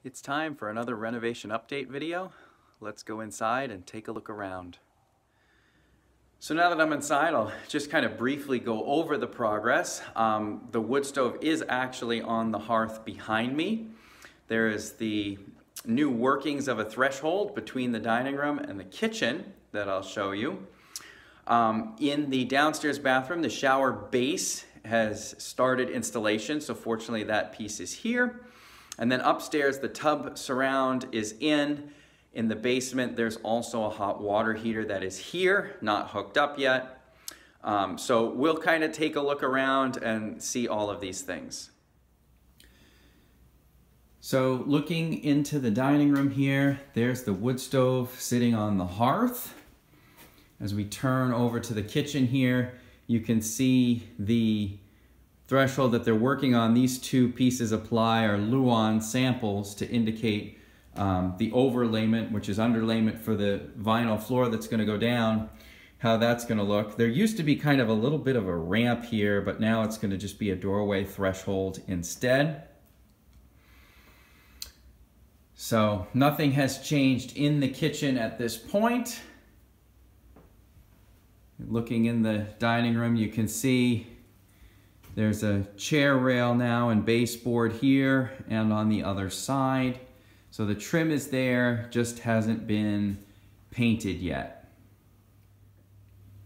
It's time for another renovation update video. Let's go inside and take a look around. So now that I'm inside, I'll just kind of briefly go over the progress. The wood stove is actually on the hearth behind me. There is the new workings of a threshold between the dining room and the kitchen that I'll show you. In the downstairs bathroom, the shower base has started installation, so fortunately that piece is here. And then upstairs, the tub surround is in. In the basement, there's also a hot water heater that is here, not hooked up yet. So we'll kind of take a look around and see all of these things. So looking into the dining room here, there's the wood stove sitting on the hearth. As we turn over to the kitchen here, you can see the threshold that they're working on. These two pieces of ply are Luan samples to indicate the overlayment, which is underlayment for the vinyl floor that's going to go down, how that's going to look. There used to be kind of a little bit of a ramp here, but now it's going to just be a doorway threshold instead. So nothing has changed in the kitchen at this point. Looking in the dining room, you can see there's a chair rail now and baseboard here and on the other side. So the trim is there, just hasn't been painted yet.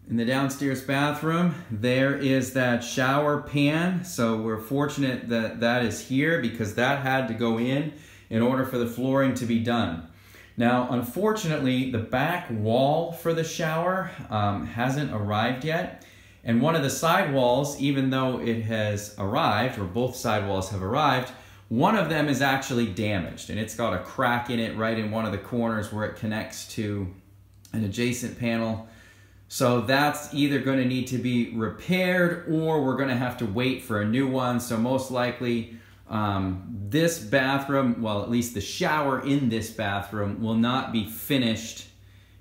In the downstairs bathroom, there is that shower pan. So we're fortunate that that is here because that had to go in order for the flooring to be done. Now, unfortunately, the back wall for the shower hasn't arrived yet. And one of the side walls, even though it has arrived, or both side walls have arrived, one of them is actually damaged. And it's got a crack in it right in one of the corners where it connects to an adjacent panel. So that's either going to need to be repaired or we're going to have to wait for a new one. So most likely this bathroom, well, at least the shower in this bathroom, will not be finished,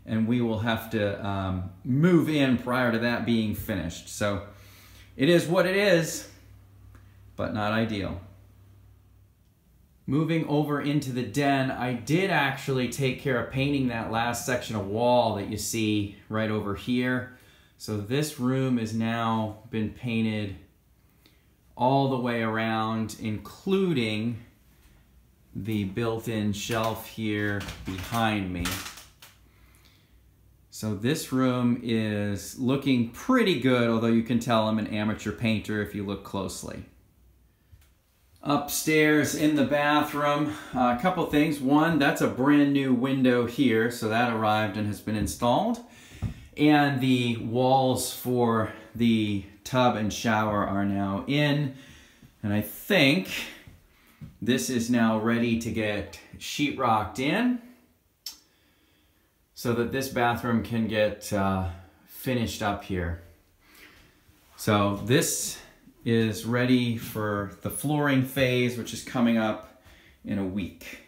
and we will have to move in prior to that being finished. So it is what it is, but not ideal. Moving over into the den, I did actually take care of painting that last section of wall that you see right over here. So this room has now been painted all the way around, including the built-in shelf here behind me. So this room is looking pretty good, although you can tell I'm an amateur painter if you look closely. Upstairs in the bathroom, a couple things. One, that's a brand new window here, so that arrived and has been installed. And the walls for the tub and shower are now in. And I think this is now ready to get sheetrocked in so that this bathroom can get finished up here. So this is ready for the flooring phase, which is coming up in a week.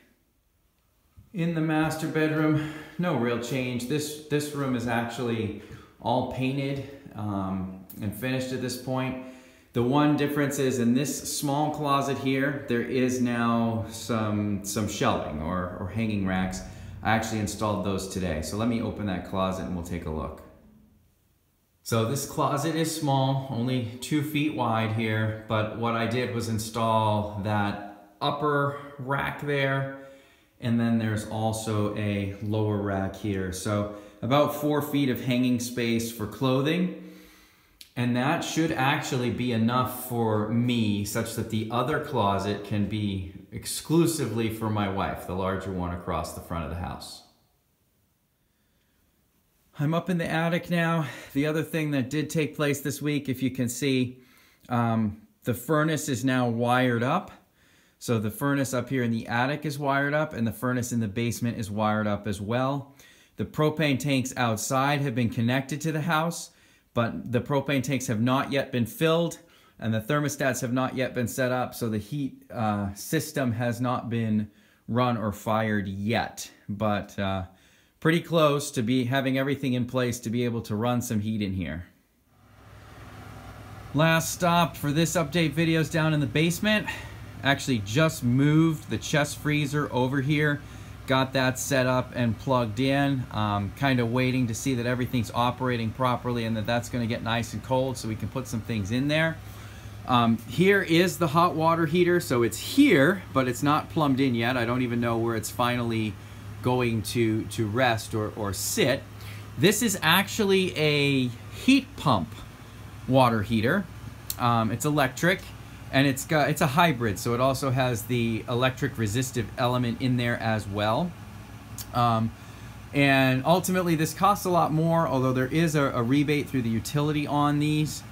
In the master bedroom, no real change. This room is actually all painted and finished at this point. The one difference is in this small closet here, there is now some shelving or hanging racks. I actually installed those today. So let me open that closet and we'll take a look. So this closet is small, only 2 feet wide here, but what I did was install that upper rack there, and then there's also a lower rack here. So about 4 feet of hanging space for clothing. And that should actually be enough for me, such that the other closet can be exclusively for my wife, the larger one across the front of the house. I'm up in the attic now. The other thing that did take place this week, if you can see, the furnace is now wired up. So the furnace up here in the attic is wired up, and the furnace in the basement is wired up as well. The propane tanks outside have been connected to the house, but the propane tanks have not yet been filled and the thermostats have not yet been set up, so the heat system has not been run or fired yet, but pretty close to be having everything in place to be able to run some heat in here. Last stop for this update video is down in the basement. Actually just moved the chest freezer over here, got that set up and plugged in. Kind of waiting to see that everything's operating properly and that that's going to get nice and cold so we can put some things in there. Here is the hot water heater, so it's here, but it's not plumbed in yet. I don't even know where it's finally going to rest or sit. This is actually a heat pump water heater. It's electric, and it's a hybrid, so it also has the electric resistive element in there as well. And ultimately this costs a lot more, although there is a rebate through the utility on these.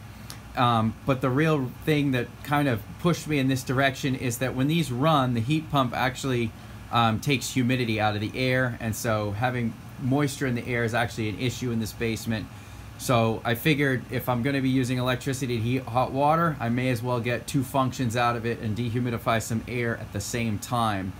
But the real thing that kind of pushed me in this direction is that when these run, the heat pump actually takes humidity out of the air, and so having moisture in the air is actually an issue in this basement. So I figured if I'm going to be using electricity to heat hot water, I may as well get two functions out of it and dehumidify some air at the same time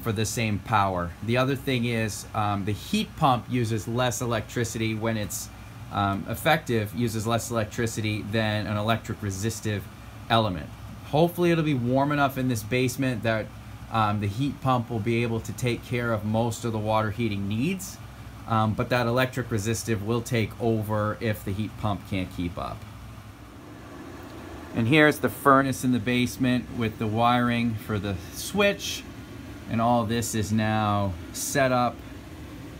for the same power. The other thing is the heat pump uses less electricity when it's effective, uses less electricity than an electric resistive element. Hopefully it'll be warm enough in this basement that the heat pump will be able to take care of most of the water heating needs. But that electric resistive will take over if the heat pump can't keep up. And here's the furnace in the basement with the wiring for the switch. And all this is now set up,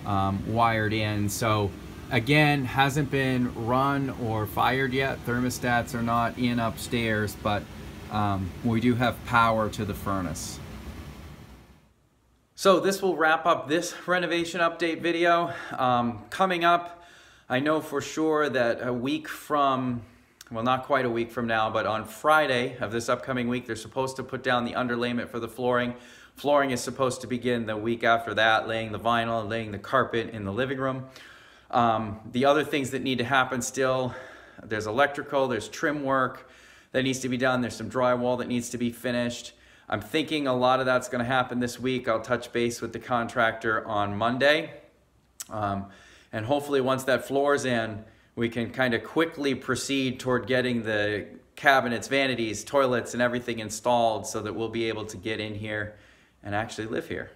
wired in. So again, hasn't been run or fired yet. Thermostats are not in upstairs, but we do have power to the furnace. So this will wrap up this renovation update video. Coming up, I know for sure that a week from, well, not quite a week from now, but on Friday of this upcoming week, they're supposed to put down the underlayment for the flooring. Flooring is supposed to begin the week after that, laying the vinyl, laying the carpet in the living room. The other things that need to happen still, there's electrical, there's trim work that needs to be done, there's some drywall that needs to be finished. I'm thinking a lot of that's going to happen this week. I'll touch base with the contractor on Monday. And hopefully once that floor's in, we can kind of quickly proceed toward getting the cabinets, vanities, toilets, and everything installed so that we'll be able to get in here and actually live here.